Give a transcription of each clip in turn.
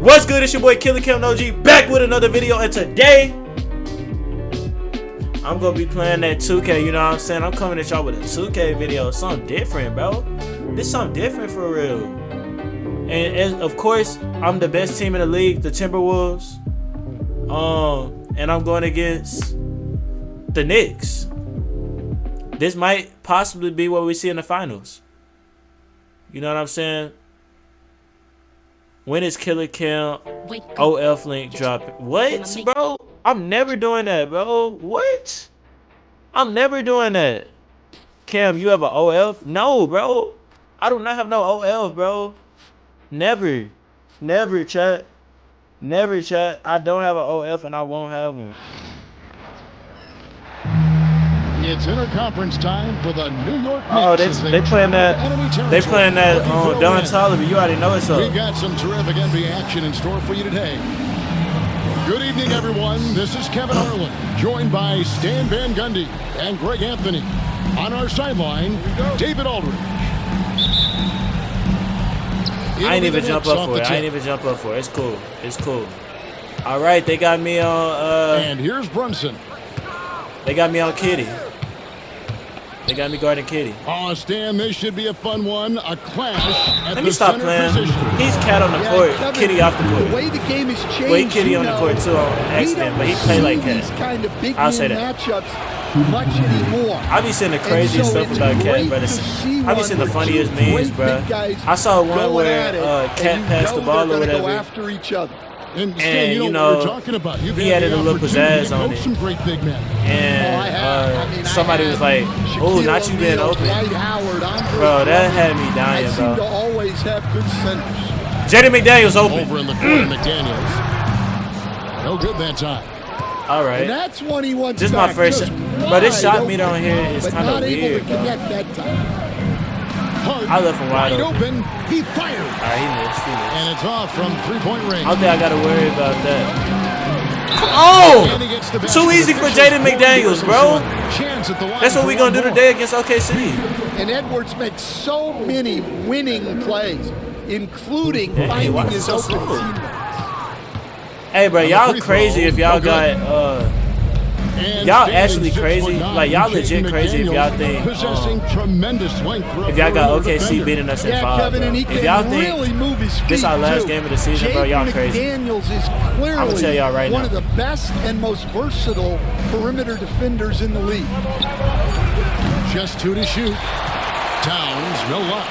What's good? It's your boy Killer Cam OG back with another video, and today I'm gonna be playing that 2K. You know what I'm saying? I'm coming at y'all with a 2K video, something different, bro. This something different for real. And of course, I'm the best team in the league, the Timberwolves. And I'm going against the Knicks. This might possibly be what we see in the finals. You know what I'm saying? When is Killer Cam OF link dropping? What, bro? I'm never doing that, bro. What? I'm never doing that. Cam, you have an OF? No, bro. I do not have no OF, bro. Never. Never, chat. Never, chat. I don't have an OF and I won't have one. It's interconference time for the New York Knicks. Oh, they playing that. They playing that Don Toliver. You already know it's up. We've got some terrific NBA action in store for you today. Good evening, everyone. This is Kevin Harlan, joined by Stan Van Gundy and Greg Anthony. On our sideline, David Aldridge. I ain't even jump up for it. I ain't even jump up for it. It's cool. It's cool. All right, they got me on. And here's Brunson. They got me on Kitty. They got me guarding Kitty. Oh, Stan, this should be a fun one. A clash at Let me stop playing. He's Cat on the court, Kevin, Kitty off the court. The way the game has changed, Wait, Kitty on the court too on accident, but he play like Cat. Kind of big I'll say that. matchups much anymore. I be seeing the craziest stuff about Cat, but I be seeing the funniest memes, bro. I saw one where Cat passed the ball or whatever. After each other. And you know, he added a little pizzazz on it. Some great big men. And somebody was like, "Oh, not you being open." Bro, that had me dying, bro. To always have good centers. Jaden McDaniels open. Over in the corner, McDaniels. No good that time. All right. And that's when he wants this is my first shot. Bro, this shot meter on here is kind of weird, bro. I left him wide open. He fired. All right, he missed. And it's off from three-point range. I don't think I got to worry about that. Oh! Too easy for Jaden McDaniels, bro. That's what we're going to do today against OKC. And Edwards makes so many winning plays, including finding his open teammates. Hey, bro, y'all crazy if y'all got... y'all actually crazy, like y'all legit crazy if y'all think if y'all got OKC beating us in 5, bro. If y'all think this our last game of the season, bro, y'all crazy. I'm gonna tell y'all right now. One of the best and most versatile perimeter defenders in the league. Just 2 to shoot. Towns, no luck.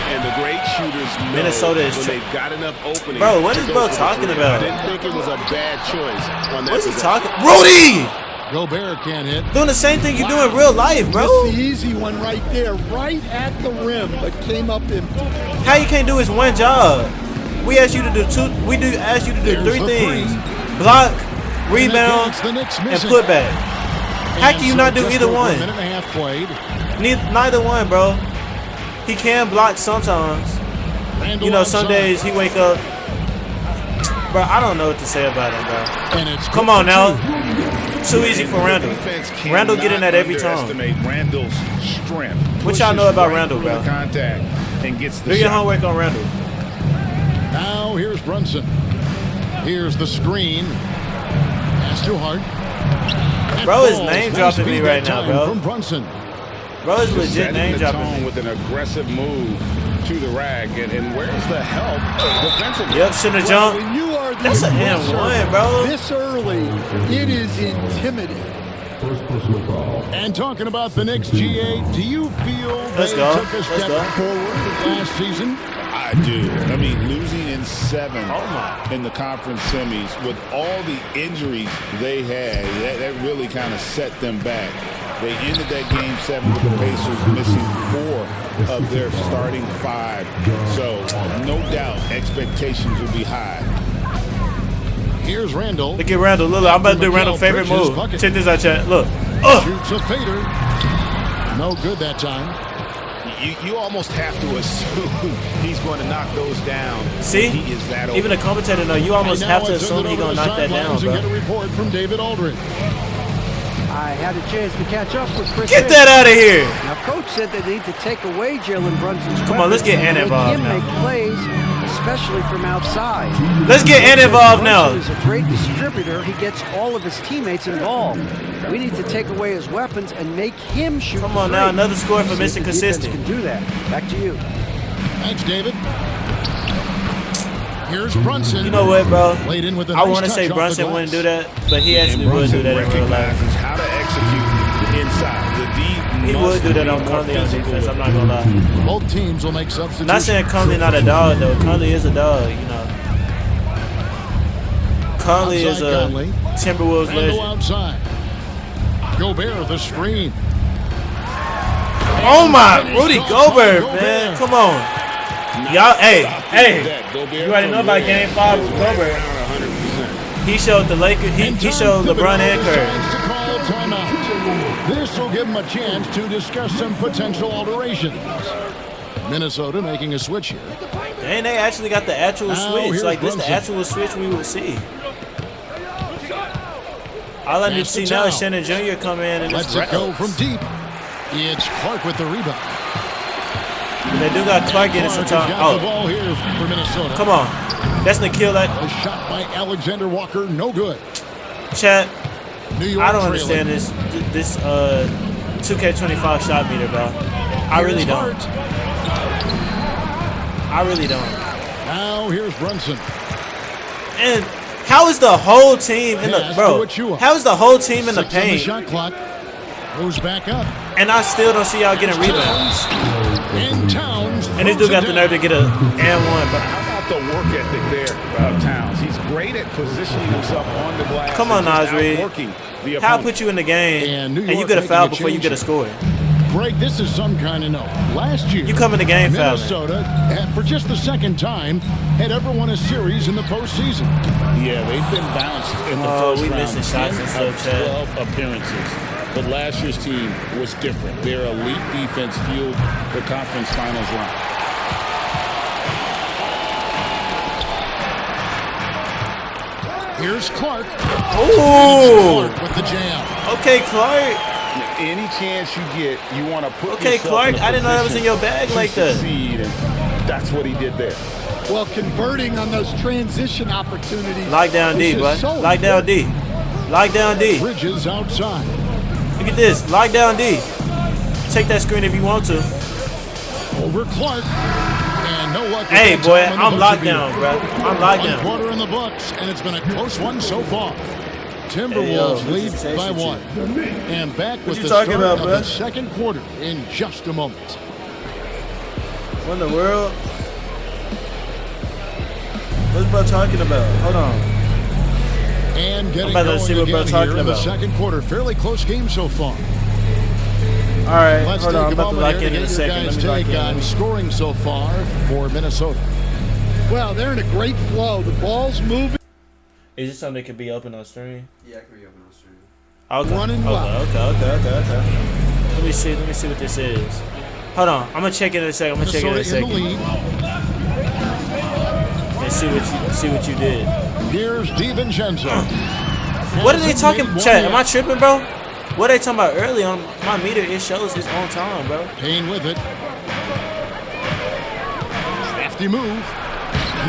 And the great shooters know Minnesota is when they've got enough opening. Bro, what is bro talking about? I didn't think it was a bad choice on that. What is he talking? Rudy! Gobert can't hit. Doing the same thing you do in real life, bro. Just the easy one right there, right at the rim, but came up empty. How you can't do his one job? We asked you to do two. We do ask you to do 3 things: block, rebound, and put back. How can you not do either one? Neither one, bro. He can block sometimes. You know, some days he wake up. Bro, I don't know what to say about him, bro. Come on now. Too easy for Randall. Randall get in that every time. Randall's strength. What y'all know about Randall, bro? Contact and gets the do your homework on Randall. Now here's Brunson. Here's the screen. That's too hard. Bro is name dropping me right now, bro. From Brunson. Bro is legit name dropping me. With an aggressive move to the rack, and where's the help defensively? Yep, shouldn't have jumped. That's an M1, bro. This early, it is intimidating. And talking about the Knicks, GA, do you feel they took a step forward last season? I do. I mean, losing in 7 in the conference semis with all the injuries they had, that really kind of set them back. They ended that game 7 with the Pacers missing 4 of their starting 5. So, no doubt, expectations will be high. Here's Randall. Look at Randall. Look, I'm about to do Randall's favorite move. Check this out, chat. Look. Shoots a fader. No good that time. You almost have to assume he's going to knock those down. See? He is that even a commentator know you almost have to assume he's going to knock that down, bro. Get a report from David Aldridge. I had a chance to catch up with Chris. Get that out of here. Now, coach said they need to take away Jalen Brunson's Come on, let's get Ant involved now. Make plays, especially from outside. Let's get Ant involved now. He's a great distributor. He gets all of his teammates involved. We need to take away his weapons and make him shoot. Come on now, another score for Mr. Consistent. Can do that. Back to you. Thanks, David. Here's Brunson. You know what, bro? Played in with a I nice want to say touch off Brunson the wouldn't do glass. that, but he actually would do that in real life. Recognizes how to execute inside. The D He would do that on Conley on defense. I'm not gonna lie. Both teams will make substitutions. Not saying Conley not a dog though. Conley is a dog, you know. Conley is a Conley. Timberwolves Randall legend. outside. Gobert the screen. Oh my, Rudy Gobert, man, come on. Y'all, hey, you already know about Game 5 with Gobert. 100%. He showed the Lakers, he showed LeBron and Curry. This will give him a chance to discuss some potential alterations. Minnesota making a switch here. And they actually got the actual Now, switch. here's Like, this the Brunson. actual switch we would see. All I need to Pass see it now down. is Shannon Jr. come in and Lets just it go from deep. It's Clark with the rebound. They do got Clark getting some Clark has time. got the Oh, ball here for Minnesota. come on. That's Nikhil. That A shot by Alexander Walker, no good. chat. New York I don't trailing. understand this 2K25 shot meter, bro. I really Here's don't. Hart. I really don't. Now here's Brunson. And how is the whole team in the Pass to bro? Achua. How is the whole team in the 6 on the paint? shot clock. Goes back up. And I still don't see y'all getting rebounds. And Towns. And this dude got the nerve to get a and one, but How about the work ethic there, Towns? He's great at positioning himself on the glass. come on, and just Nas Reed. outworking the How I opponent. put you in the game And New and you York get a making foul a before you change get a here. score? Greg, this is some kind of note. Last year, You come in the game fouling. Minnesota, for just the second time, had ever won a series in the postseason. Yeah, they've been bounced in the Oh, first we round. missing shots 10 and stuff, of Chad. 12 appearances. But last year's team was different. Their elite defense fueled the conference finals run. Here's Clark. Ooh. Clark with the jam. Okay, Clark. Any chance you get, you want to put Okay, yourself Clark, in a I didn't know that was in your position bag to like that. succeed, and that's what he did there. Well, converting on those transition opportunities. Lock down D, which boy. is so Lock down D. Lock down D. Bridges outside. Look at this. Lock down D. Take that screen if you want to. Over Clark. And no luck. with Hey, that boy, time on the I'm buzzer locked beater. down, bro. I'm locked One down. quarter in the books, and it's been a close one so far. Timberwolves Hey, yo, lead what's the by chase one. And back with you the talking start about, of bro? the second quarter in just a moment. What in the world? What's bro talking about? Hold on. And getting about to going see what again Bro's talking here in the about. second quarter. Fairly close game so far. All right, Let's hold take on. I'm a about to moment lock here in to in a get your second. Let guys' me lock take on in. scoring so far for Minnesota. Well, they're in a great flow. The ball's moving. Is this something that could be open on stream? Yeah, I can be open on stream. Okay. Running well. Okay. Let me see what this is. Hold on. I'm gonna check it in a second. I'm gonna check it in a Minnesota in the second. lead. And see what you did. Here's DiVincenzo. What are they talking? Hasn't made Chat, one am I yet. tripping, bro? What are they talking about early on my meter? It shows it's on time, bro. Payne with it. Crafty move.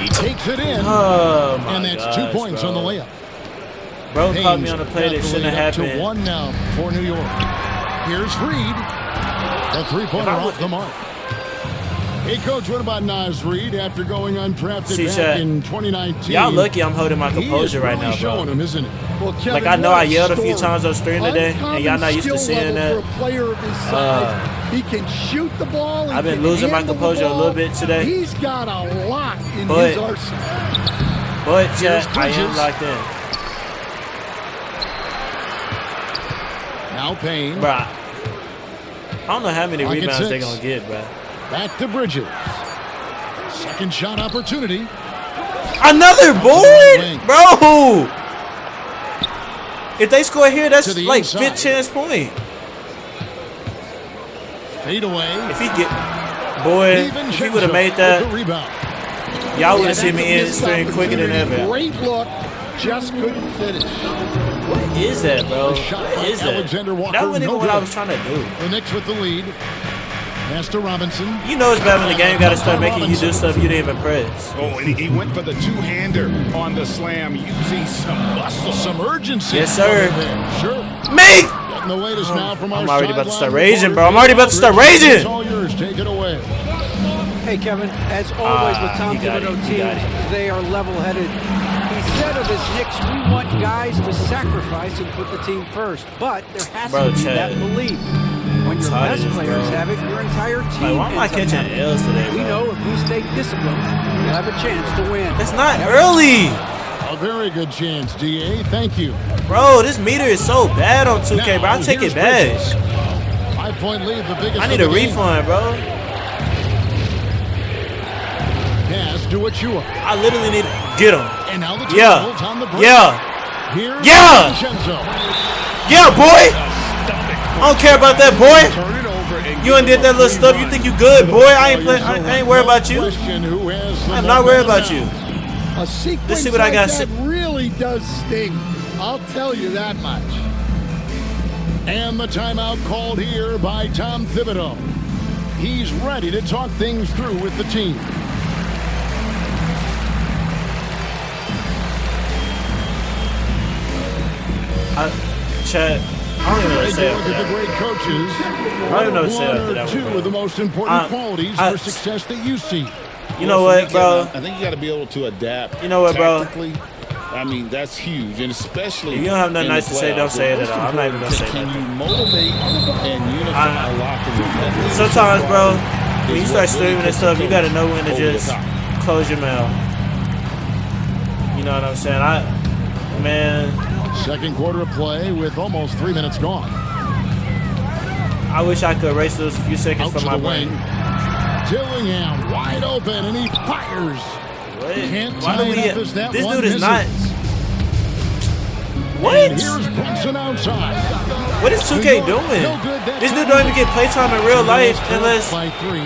He takes it in. Oh my And that's gosh, 2 points bro. on the layup. Bro caught me Haynes on a play that got the shouldn't lead have up to happened. 1 now for New York. Here's Reed. A three-pointer If I would- off the mark. Hey, Coach, what about Nas Reed after going undrafted See, back Chat, in 2019? Y'all lucky I'm holding my He is composure right really now, showing bro. him, isn't he? Well, Kevin, Like, I know I what a yelled a few story. times on stream today, and y'all not used to Uncommon seeing skill that. level for a player of his size. He can shoot the ball. he I've been can losing my handle the composure a little ball. bit today. He's got a lot in But- his arsenal. But, Chat, I am Bridges. locked in. Now Payne. Bro, I don't know how many Pocket rebounds they're six. going to get, bro. Back to Bridges. Second shot opportunity. Another wing. board? Bro! If they score here, that's To the like inside. fifth chance point. Fade away. If he get, boy, if he would have made that, With the rebound. y'all would Yeah, have seen that's me a in missed stream quicker than opportunity. ever. Great look, just couldn't finish. What is that, bro? What is that? Alexander Walker, That wasn't even no what I good. was trying to do. The Knicks with the lead. Pass to Robinson. You know it's bad when the game got to start making you do stuff you didn't even press. Oh, and he went for the two-hander on the slam, using some muscle. Some urgency. Yes, sir. Sure. Me! Getting the latest now from our I'm already about to start sideline raging, reporter. bro. I'm already about to start raging. It's all yours. Take it away. Hey, Kevin, as always with Tom you got Thibodeau it, you got teams, they are level-headed. He said of his Knicks, we want guys to sacrifice and put the team first. But there has to be that belief. When your tired of best this, players bro. have it, your entire team Like, why am I ends up catching having it. L's today, We bro? know if we stay disciplined, we'll have a chance to win. That's not early. A very good chance, DA. Thank you. Bro, this meter is so bad on 2K, bro. I'll take it back. 5-point lead, the biggest. I need of a the game. refund, bro. Pass to Achua. I literally need to get him. And now the Yeah. Timberwolves on the break. Yeah. Here's Yeah. Vincenzo. Yeah, boy. I don't care about that, boy. Turn it over and You done did that little stuff. You think you good, boy? I ain't worried about you. Question who has the I'm not worried momentum about you. now. A sequence Let's see what I like got. that really does sting. I'll tell you that much. And the timeout called here by Tom Thibodeau. He's ready to talk things through with the team. Chad, I don't even know what to say Look after at the that. great coaches. I don't even know what to say One after or that two one, bro. of the most important qualities I- for success that you see. You know what, bro? I think you got to be able to adapt. You know what, bro? Tactically. I mean, that's huge, and especially If you don't have nothing in nice the to say, don't playoffs. say it Most at all. I'm not even gonna say important, nothing. Can you motivate and unify a locker room? Sometimes, bro, when you Is start what really streaming and puts stuff, the you gotta know coach when to over the just top. close your mouth. You know what I'm saying? Man, Second quarter of play with almost 3 minutes gone. I wish I could erase those few seconds Out from to my the wing. brain. Dillingham wide open and he fires. What? Can't Why tie do it we? up as that This one dude is misses. not. And What? here's Brunson outside. What is 2K doing? No good that This dude time. don't even get playtime in real life unless by 3.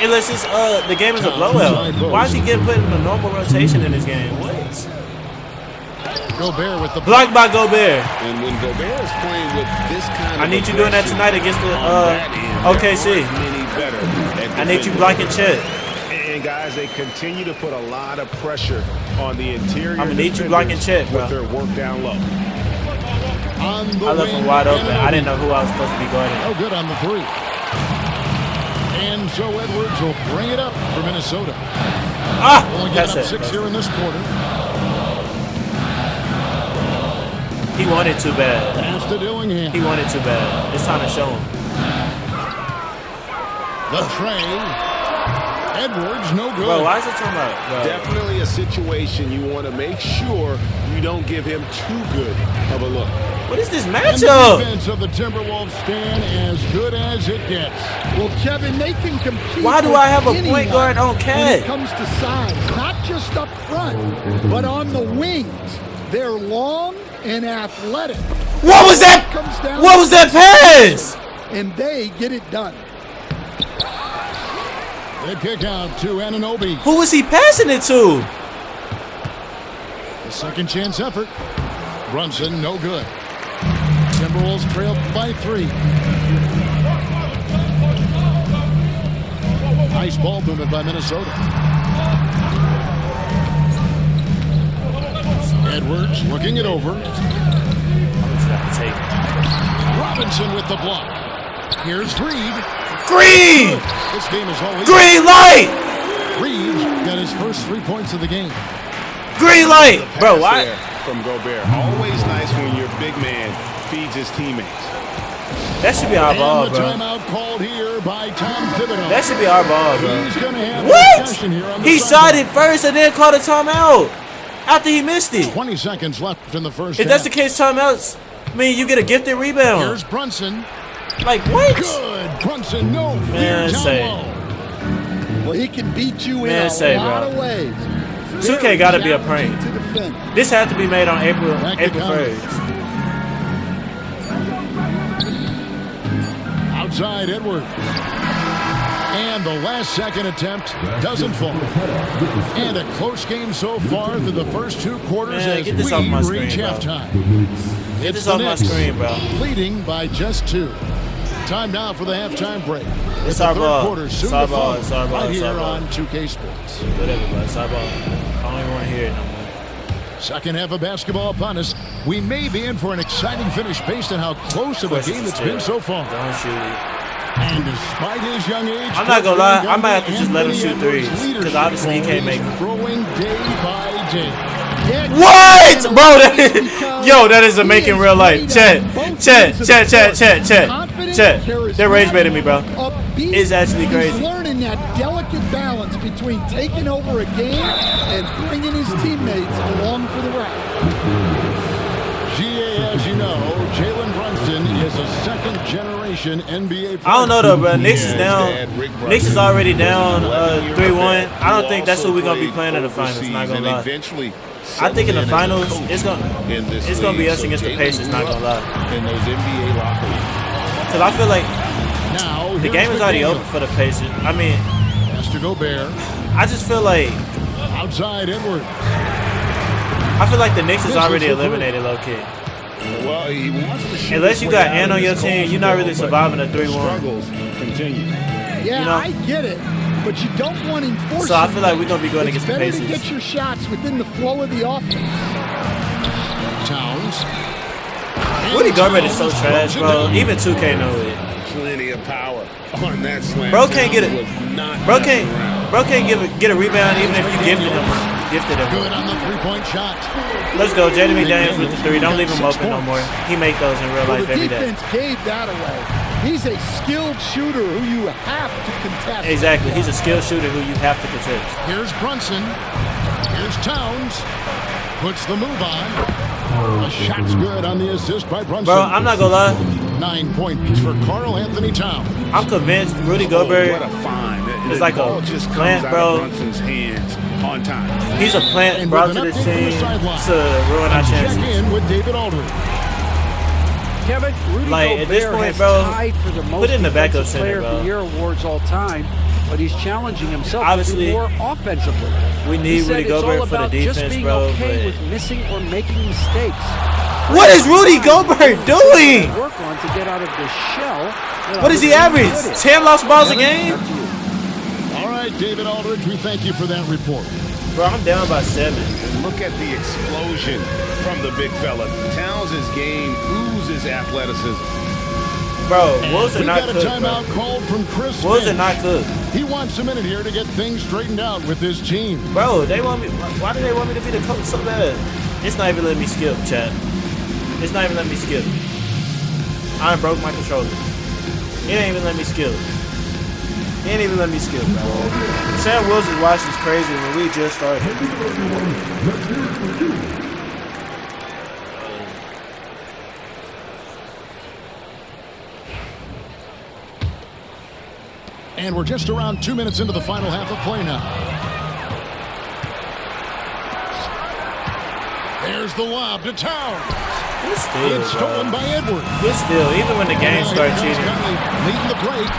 it's the game is a blowout. Why is he getting put in a normal rotation in this game? What? Gobert with the Blocked by Gobert. And when Gobert is playing with this kind of I need you doing that aggression tonight against the on that end, OKC. there aren't many better at I need you defending. blocking Chet. And guys, they continue to put a lot of pressure on the interior. I'ma need you defenders blocking Chet, bro. with their work down low. on the I left him wing, wide open. and I didn't know who I was supposed to be guarding. no good on the 3. And so Edwards will bring it up for Minnesota. Ah, Only that's getting up it. 6 here in this quarter. He wanted too bad. Pass to Dillingham. He wanted too bad. It's time to show him. The tray. Edwards, no good. Bro, why is it talking about? Bro. Definitely a situation you want to make sure you don't give him too good of a look. What is this And the matchup? defense of the Timberwolves stand as good as it gets. Well, Kevin, they can compete. Why do with I have a anyone point guard on when Cat? it comes to size, not just up front, but on the wings. They're long and athletic. What was that? Comes down What was that pass? and they get it done. The kick out to Anunoby. Who was he passing it to? The second chance effort. Brunson, no good. Timberwolves trailed by 3. Nice ball movement by Minnesota. Edwards looking it over. I'm just gonna take Robinson with the block. Here's Reed. green. This game is all equal. Green light. Reed got his first 3 points of the game. Green light. Bro, Pass why? there from Gobert. Always nice when your big man feeds his teammates. That should be our ball, And the bro. timeout called here by Tom Thibodeau. That should be our ball, bro. He's going to have a What? discussion here on the He sideline. shot it first and then called a timeout after he missed it. 20 seconds left in the first If that's the half. case, timeouts mean you get a gifted rebound. Here's Brunson. Like what? Good. Brunson, no fear Man, down say. low. Well, he can beat you in Man, a say, lot bro. of ways. 2K Very gotta be a challenging prank. to defend. This had to be made on April Back to 1st. Outside Edwards. And And the last-second attempt doesn't fall. And a close game so far through the first 2 quarters as get this we off my screen, reach bro. halftime. Get It's this off the my Knicks screen, bro. leading by just 2. Time now for the halftime break. It's the our third ball. quarter soon It's our to ball. follow It's our ball. right It's here our ball. on 2K Sports. Whatever, bro. It's our ball. I don't even want to hear it no more. Second half of basketball upon us. We may be in for an exciting finish based on how close of a game it's been so far. Don't shoot it. And despite his young age, I'm not gonna lie, I might have to just let him shoot threes, because obviously he can't make them. Growing day by day. What? Bro, that is a making real life. Chet. They're rage baiting me, bro. It's actually crazy. He's learning that delicate balance between taking over a game and bringing his teammates along for the ride. GA, as you know, Jalen Brunson is a second-generation NBA player. I don't know though, bro. Knicks is down. Knicks is already down 3-1. I don't think that's who we're gonna be playing in the finals. Not gonna lie. I think in the finals, it's gonna be us against the Pacers. Not gonna lie. In those NBA locker rooms. Cause I feel like Now, the game is already over for the Pacers. I mean, Mr. Gobert, I just feel like Edwards. I feel like the Knicks is already eliminated, low key. Well, he wants to shoot Unless you his way got out Ant of on your this team, cold you're not really spell, surviving a but 3-1. Struggles continue. Yeah, You know? I get it, but you don't want enforcement. So I feel like we're gonna be going It's against the better Pacers. to get your shots within the flow of the offense. Towns. Rudy Gobert is so trash, bro. Even 2K know it. Plenty of power on that slam. Bro can't get it. Was not Bro messing around. can't get a rebound even if you gifted him. Good on the three-point shot. Let's go, Jaden McDaniels with the 3. Don't leave him open no more. He make those in real Well, life the every day. defense gave that away. He's a skilled shooter who you have to contest. Exactly. He's a skilled shooter who you have to contest. Here's Brunson. Here's Towns. Puts the move on. A shot's good on the assist by Brunson. Bro, I'm not gonna lie. 9 points for Karl Anthony Towns. I'm convinced Rudy Gobert What a find. is The like ball a just comes plant, out bro. of Brunson's hands on time. He's a plant brought to this team to ruin our Check chances. in with David Aldridge. Kevin, Rudy Like, Gobert at this point, has bro, tied for the most put it in the backup defensive center, player bro. of the year awards all time, but he's challenging himself Obviously, to do more offensively. we need He said Rudy it's all Gobert for the about just defense, being bro. okay But with missing or making mistakes. what is Rudy Gobert doing? Work on to get out of the shell. What does he average? 10 lost balls a game? All right, David Aldridge, we thank you for that report. Bro, I'm down by 7. And look at the explosion from the big fella. Towns' game oozes athleticism. Bro, Wolves are We not got a cooked, bro. timeout called from Chris Wolves are Finch. not cooked. He wants a minute here to get things straightened out with his team. Bro, they want me. Why do they want me to be the coach so bad? It's not even letting me skip, chat. It's not even letting me skip. I done broke my controller. It ain't even letting me skip. It ain't even letting me skip, bro. Sam Wilson's watch is crazy when we just started. And we're just around 2 minutes into the final half of play now. There's the lob to Towns. Good steal, It's stolen bro. by Edwards. Good steal, even when the game And started here comes cheating. Conley leading the break.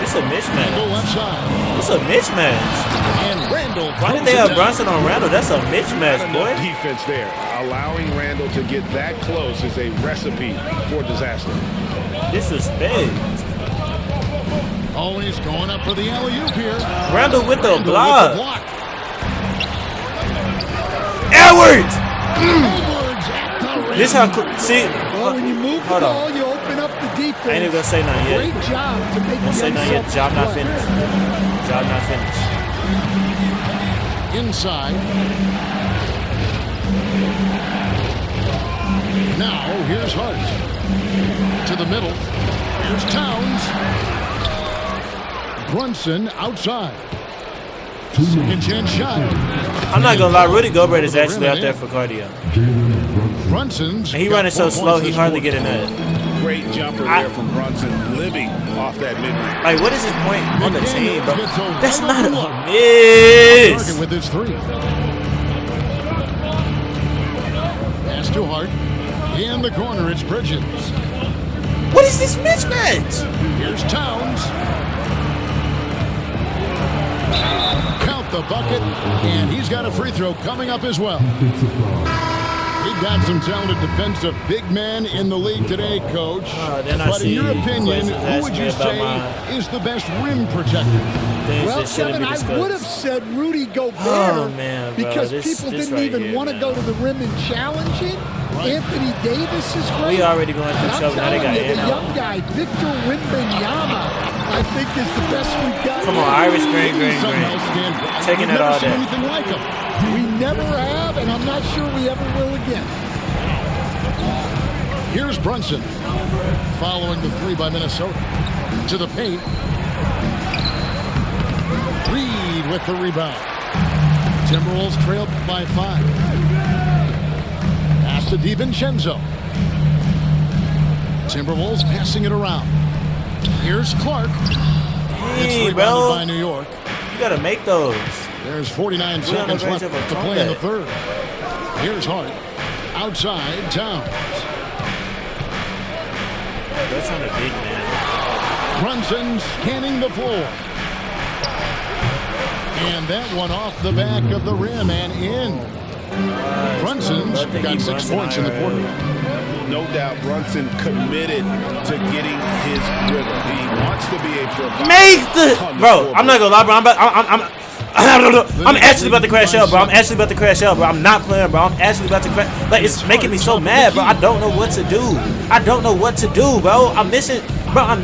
It's a Go mismatch. left side. It's a mismatch. And Randall. Why did throws they it have down. Brunson on Randall? That's a Not mismatch, enough boy. defense there. Allowing Randall to get that close is a recipe for disaster. Disrespect. Oh, he's going up for the alley-oop here. Randall with the Randall with the block. block. Edwards! Edwards at the rim. This how see. Well, when you move the Hold ball, on. you open up the defense. I ain't even gonna say nothing yet. Great job to make Don't say the nothing yet. Job not play. finished. Job not finished. Inside. Now, here's Hart. To the middle. Here's Towns. Brunson outside. Second chance shot. I'm not gonna lie. Rudy Gobert is actually out there for cardio. Brunson's And he got running so 4 slow, points he this hardly quarter. getting that. Great jumper there from Brunson, living off that mid-range. Like, what is his point on the team, bro? Gets a That's right not on a the mark. miss. Target with his 3. Pass to Hart. In the corner, it's Bridges. What is this mismatch? Here's Towns. Count the bucket, and he's got a free throw coming up as well. We've got some talented defensive big men in the league today, Coach. But in your opinion, who would you say is the best rim protector? Well, Kevin, I would have said Rudy Gobert because people didn't even want to go to the rim and challenge it. Right. Anthony Davis is great. We already going through trouble. Now they got the young guy, Victor Wembanyama, I think is the best we've got. Come on, Irish green. Taking it all day. Like him. We never have, and I'm not sure we ever will again. Here's Brunson following the three by Minnesota. To the paint. Reed with the rebound. Timberwolves trailed by 5. Pass to DiVincenzo. Timberwolves passing it around. Here's Clark. It's rebounded by New York. You got to make those. There's 49 seconds left to play in the third. Here's Hart. Outside, Towns. That's on a big man. Brunson scanning the floor. And that one off the back of the rim and in. Brunson's got 6 points in the quarter. No doubt Brunson committed to getting his rhythm. He wants to be a provider. Make the... Bro, I'm not going to lie, bro. I'm actually about to crash out, bro. I'm not playing, bro. I'm actually about to crash. Like, it's making me so mad, bro. I don't know what to do. Bro. I'm missing... Bro,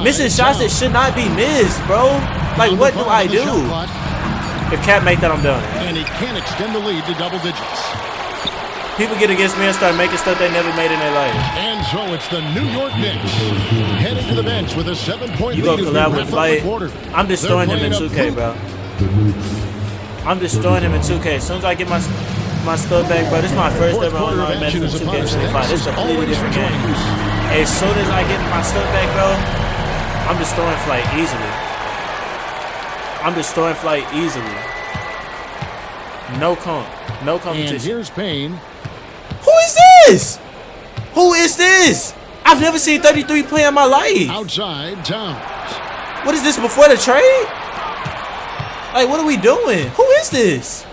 missing shots that should not be missed, bro. Like, what do I do? If Cat make that, I'm done. And he can't extend the lead to double digits. People get against me and start making stuff they never made in their life. And so it's the New York Knicks heading to the bench with a 7-point lead. You go collab with Flight. I'm destroying him in 2K, bro. I'm destroying him in 2K. As soon as I get my stuff back, bro, this is my first ever online match in 2K25. This is a completely different game. As soon as I get my stuff back, bro, I'm destroying Flight easily. No competition. And here's Payne. Who is this? I've never seen 33 play in my life. Outside, Towns. What is this, before the trade? Like, what are we doing? Who is this?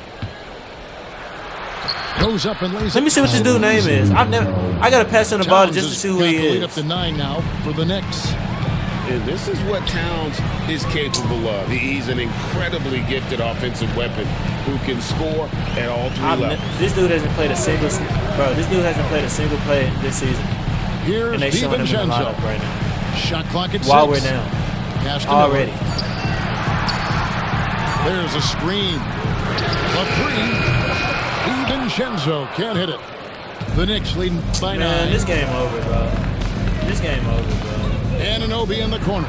Goes up and lays. Let me see what this dude's name is. I gotta pass on the ball just to see who he is. Up to 9 now for the Knicks. And this is what Towns is capable of. He's an incredibly gifted offensive weapon who can score at all 3 levels. This dude hasn't played a single play this season. Here's and they showing him in the lineup right now. Shot clock at 6. While we're down. Already. There's a screen. A 3. DiVincenzo can't hit it. The Knicks leading by 9. Man, this game over, bro. Anunoby in the corner.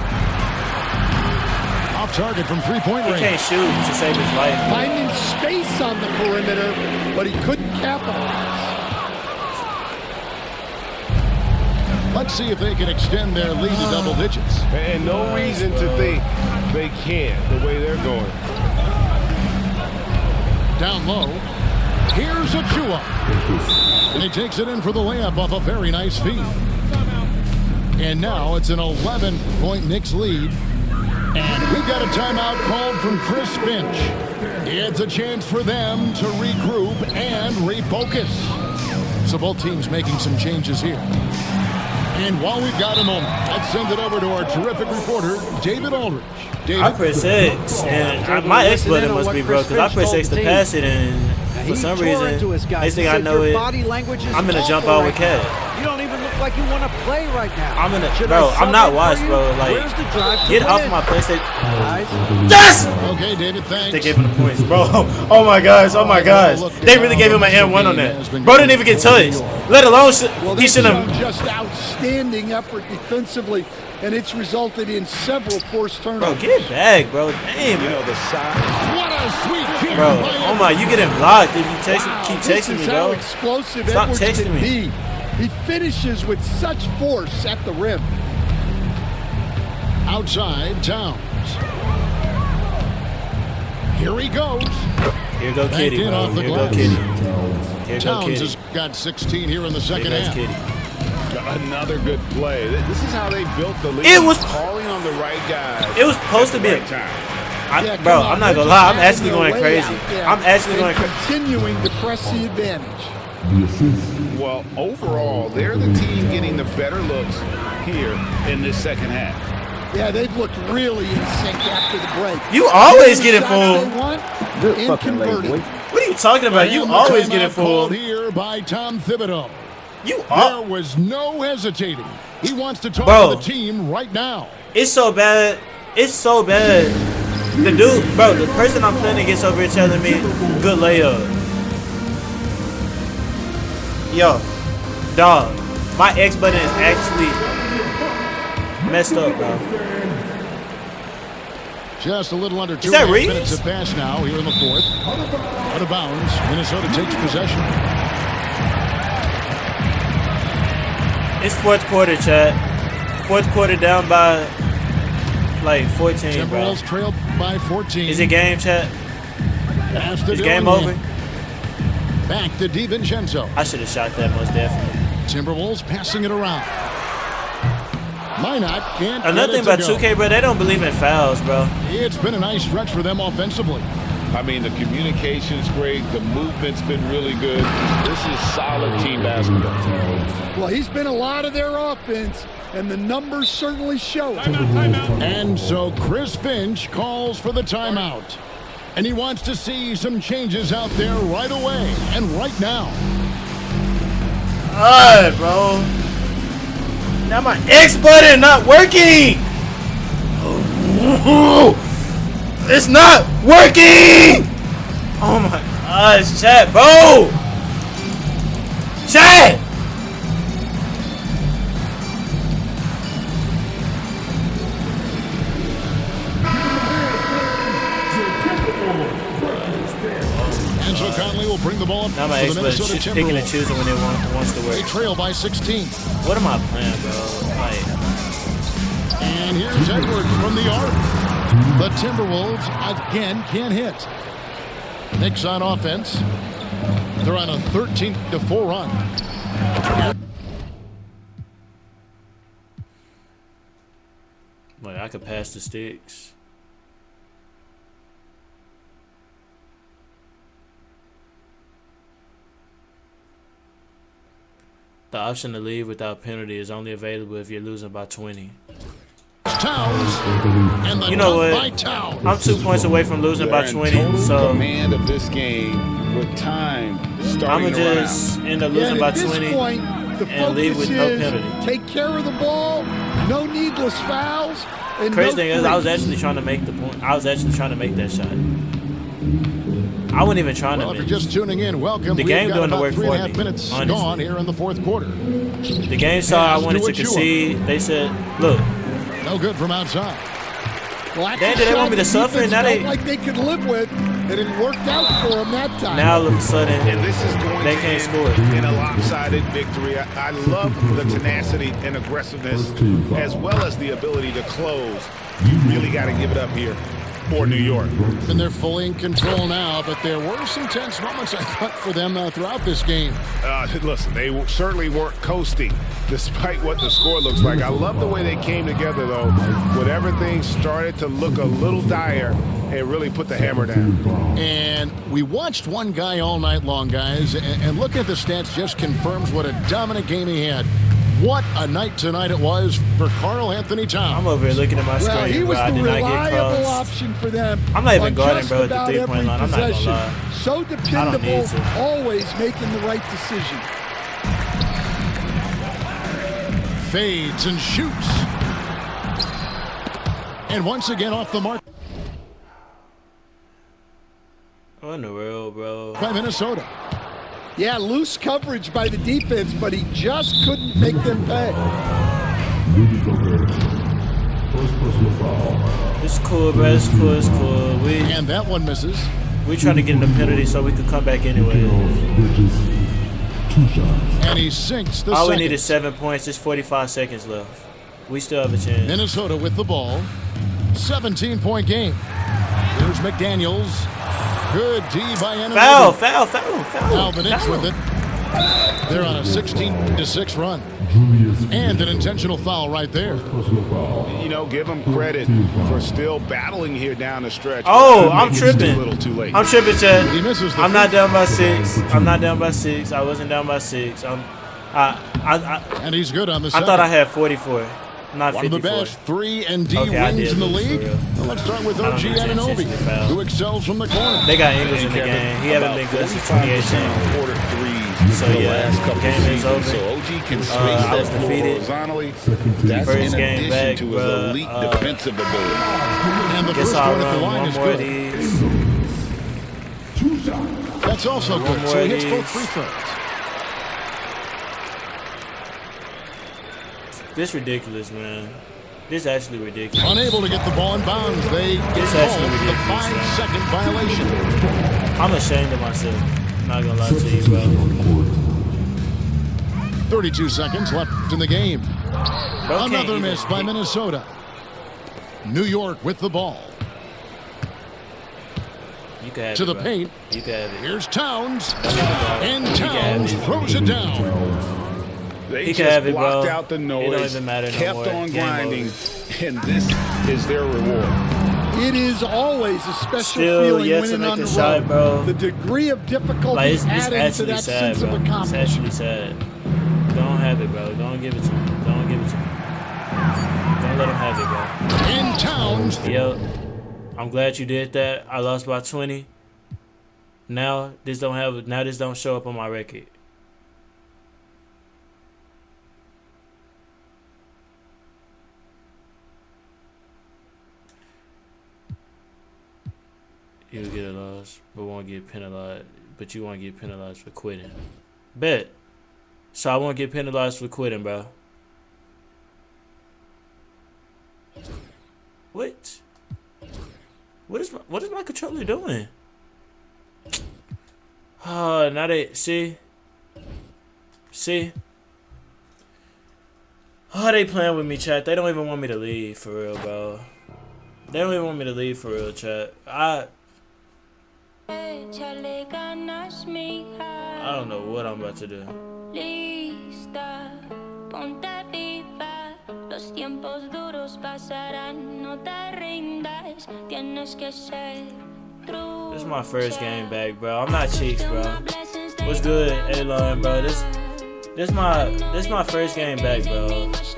Off target from 3-point range. He can't shoot to save his life. Finding space on the perimeter, but he couldn't capitalize. Let's see if they can extend their lead to double digits. And no reason to think they can't, the way they're going. Down low. Here's Achua. And he takes it in for the layup off a very nice feed. And now it's an 11-point Knicks lead. And we've got a timeout called from Chris Finch. It's a chance for them to regroup and refocus. So both teams making some changes here. And while we've got a moment, let's send it over to our terrific reporter, David Aldridge. David. I press X, and my X button must be broke because I press X to pass it, and for some reason, next thing I know I'm gonna jump out with Cat. You don't even look like you want to play right now. I'm not washed, bro. Like, get off my PlayStation. Yes! Okay, David, thanks. They gave him the points, bro. Oh my gosh. They really gave him an M1 on that. Bro didn't even get touched. Let alone he should have. Just outstanding effort defensively, and it's resulted in several forced turnovers. Bro, get it back, bro. Damn, you know the size. What a sweet kick, bro. Oh my, you getting blocked if you keep texting me, bro. Explosive Stop Edwards texting can me. Be. He finishes with such force at the rim. Outside, Towns. Here he goes. Here go Kitty, bro. Here go Kitty. Towns has got 16 here in the second half. Kitty. Another good play. This is how they built the lead. It was calling on the right guys. It was supposed to be right time. Bro, I'm not gonna lie. I'm actually going crazy. I'm actually going crazy. Continuing to press the advantage. Well, overall, they're the team getting the better looks here in this second half. Yeah, they've looked really in sync after the break. You always get it full. And converted. What are you talking about? You always get it full. Here by Tom Thibodeau. There was no hesitating. He wants to talk to the team right now. It's so bad. It's so bad. The dude, bro, the person I'm playing against over here telling me, good layup. Yo, dog, my X button is actually messed up, bro. Just a little under 2 Reeves? minutes to pass now here in the fourth. Out of bounds, Minnesota takes possession. It's fourth quarter, chat. Fourth quarter down by like 14, bro. Timberwolves trailed by 14. Is it game, chat? Is game over? Back to DiVincenzo. I should have shot that most definitely. Timberwolves passing it around. Minot can't. Another thing about 2K, bro, they don't believe in fouls, bro. It's been a nice stretch for them offensively. I mean, the communication's great. The movement's been really good. This is solid team basketball. Well, he's been a lot of their offense, and the numbers certainly show it. And so Chris Finch calls for the timeout. And he wants to see some changes out there right away and right now. Alright, bro. Now my X button not working. It's not working. Oh my gosh, chat, bro. Chat. And so Conley will bring the ball up. Now my X button picking and choosing when it wants to work. They trail by 16. What am I playing, bro? Like. And here's Edwards from the arc. The Timberwolves again can't hit. Knicks on offense. They're on a 13-4 run. Like I could pass the sticks. The option to leave without penalty is only available if you're losing by 20. Towns, and the you know what? I'm 2 points away from losing by 20, so command of this game with time starting I'm gonna just end up losing by 20 and leave with no penalty. Take care of the ball, no needless fouls. And Crazy thing is, I was actually trying to make the point. I was actually trying to make that shot. I wasn't even trying to. If you're just tuning in, welcome. The game doing the work for me. 3.5 minutes gone here in the fourth quarter. The game saw I wanted to concede. They said, "Look, no good from outside." Well, did they want me to suffer? And now they like they could live with, and it worked out for them that time. Now all of a sudden, and this is going they to can't score in a lopsided victory. I love the tenacity and aggressiveness, as well as the ability to close. You really got to give it up here for New York. And they're fully in control now, but there were some tense moments, I thought, for them throughout this game. Listen, they certainly weren't coasting, despite what the score looks like. I love the way they came together, though, when everything started to look a little dire and really put the hammer down. And we watched one guy all night long, guys, and look at the stats just confirms what a dominant game he had. What a night tonight it was for Karl Anthony Towns. I'm over here looking at my screen. Well, he was the reliable crossed. option for them. I'm not even guarding, bro, at the 3-point line. I'm not gonna lie. So dependable, always making the right decision. Fades and shoots. And once again off the mark. What in the world, bro? By Minnesota. Yeah, loose coverage by the defense, but he just couldn't make them pay. It's cool, bro. It's cool. It's cool. And that one misses. We trying to get in the penalty so we could come back anyway. And he sinks the All we need is 7 points. There's 45 seconds left. We still have a chance. Minnesota with the ball. 17-point game. Here's McDaniels. Good D by Ananobi. Foul. Alvin X with it. They're on a 16-6 run. And an intentional foul right there. You know, give him credit for still battling here down the stretch. Oh, I'm tripping. A little too late. I'm tripping, Chad. He misses the I'm not down by 6. I'm not down by 6. I wasn't down by 6. And he's good on the I second. thought I had 44, not 54. One of the best 3 and D Okay, I wings did in the lose, league. for real. Well, let's start with I don't OG need to Anunoby, intentionally foul. who excels from the corner. They got English in the game. He haven't been good since 2018. Quarter threes. So the yeah, last couple game is seasons. over. So OG can space I was that floor defeated. horizontally. That's First in game addition back, to his bruh. elite defensive ability. And the Guess first I'll one at the run line one is more of good. these. That's also good. more So he of hits both these. free throws. This ridiculous, man. This actually ridiculous. Unable to get the ball in bounds. They get This called actually the ridiculous, 5-second violation. I'm ashamed of myself. Not gonna lie to you, bro. 32 seconds left in the game. Bro can't Another even miss by hit. Minnesota. New York with the ball. You can have To it, the bro. paint. You can have it. Here's Towns. And You can have Towns it. throws it down. They He can just have it, blocked bro. out the It noise, don't even matter no kept more. on Game grinding, over. and this is their reward. It is always a special Still feeling yet to winning make on a the shot, road. bro. The degree of difficulty Like, it's adding to actually that sad, sense bro. of It's accomplishment. actually sad. Don't have it, bro. Don't give it to him. Don't give it to him. Don't let him have it, bro. And Towns. Yo, I'm glad you did that. I lost by 20. Now this don't show up on my record. You'll get a loss, but won't get penalized. But you won't get penalized for quitting. Bet. So I won't get penalized for quitting, bro. What? What is my controller doing? Oh, now they see. Oh, they playing with me, chat. They don't even want me to leave for real, bro. They don't even want me to leave for real, chat. I don't know what I'm about to do. Lista, ponte viva. Los tiempos duros pasarán, no te rindas. Tienes que ser true. This is my first game back, bro. I'm not cheeks, bro. What's good, A-Line, bro? This my first game back, bro. Oh my gosh.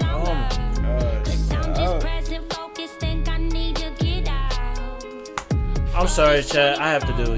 I'm sorry, chat. I have to do it.